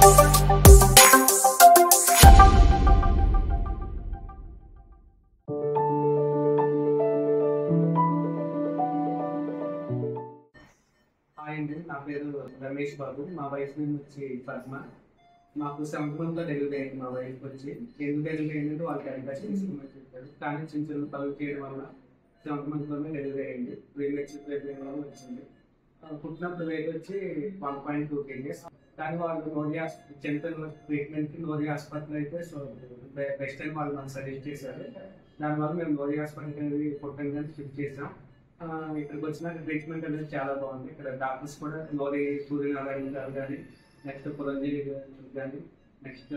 Hi అండి, నా పేరు రమేష్ బాబు. మా వైఫ్ నేమ్ వచ్చి పద్మ. మాకు 7th monthలో డెలివరీ అయింది. మా వైఫ్ వచ్చి ఎందుకు డెలివరీ అయిందంటే వాళ్ళకి అడ్మిషన్ తీసుకోమని చెప్పారు. కానీ చిన్న చిన్న పనులు చేయడం వల్ల 7th monthలోనే డెలివరీ అయింది. ప్రీమెచ్యూర్ డెలివరీ వల్ల వచ్చింది. పుట్టినప్పుడు వెయిట్ వచ్చి 1.2 kgs. కానీ వాళ్ళు నోరి చిన్నపిల్లల ట్రీట్మెంట్కి నోరి హాస్పిటల్ అయితే బెస్ట్ అని వాళ్ళు మనకు సజెస్ట్ చేశారు. దానివల్ల మేము నోరి హాస్పిటల్కి అనేది పుట్టడానికి షిఫ్ట్ చేసాం. ఇక్కడికి వచ్చిన ట్రీట్మెంట్ అనేది చాలా బాగుంది. ఇక్కడ డాక్టర్స్ కూడా నోరి సూర్యనారాయణ గారు కానీ, నెక్స్ట్ పురంజీవి గారు కానీ, నెక్స్ట్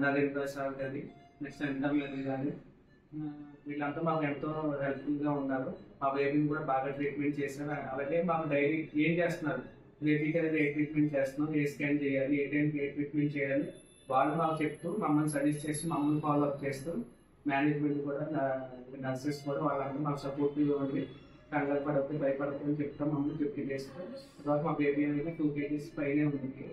నరేంద్ర సార్ కానీ, నెక్స్ట్ ఇంటర్వ్యూ కానీ, వీళ్ళంతా మాకు ఎంతో హెల్ప్ఫుల్గా ఉన్నారు. మా బేబీని కూడా బాగా ట్రీట్మెంట్ చేశారు. అలాగే మాకు డైలీ ఏం చేస్తున్నారు, బేబీకి అనేది ఏ ట్రీట్మెంట్ చేస్తున్నాం, ఏ స్కాన్ చేయాలి, ఏ టైంకి ఏ ట్రీట్మెంట్ చేయాలి వాళ్ళు మాకు చెప్తూ మమ్మల్ని సజెస్ట్ చేసి మమ్మల్ని ఫాలో అప్ చేస్తూ మేనేజ్మెంట్ కూడా నర్సెస్ కూడా వాళ్ళందరూ మాకు సపోర్టివ్గా ఉండి కంగారు పడకపోతే భయపడకపోతే చెప్తాం. మమ్మల్ని 50 days తర్వాత మా బేబీ అనేది 2 kgs పైనే ఉంది.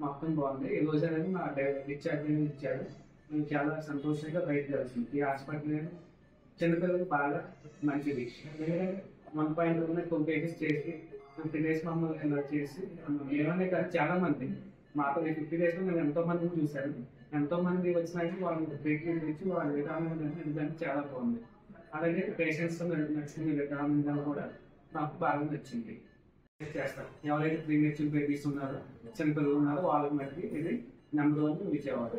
మొత్తం బాగుంది. ఈ రోజు అనేది మా డిశ్చార్జ్ అనేది ఇచ్చాడు. మేము చాలా సంతోషంగా బయటకు వెళ్తుంది. ఈ హాస్పిటల్ చిన్నపిల్లలకు బాగా మంచిది. 1.2 kgs చేసి 50 days మమ్మల్ని ఇలా చేసి ఏమనే కానీ చాలా మంది మాతో 50 daysలో నేను ఎంతో మందిని చూశాను. ఎంతో మంది వచ్చినాక వాళ్ళు ట్రీట్మెంట్ ఇచ్చి వాళ్ళ విధానం చాలా బాగుంది. అలాగే పేషెంట్స్ నచ్చిన విధానం కూడా నాకు బాగా నచ్చింది. చేస్తాం. ఎవరైతే ప్రీమెచ్యూర్ బేబీస్ ఉన్నారో, చిన్నపిల్లలు ఉన్నారో వాళ్ళకి మళ్ళీ ఇది నెంబర్ 1 విజయవాడ.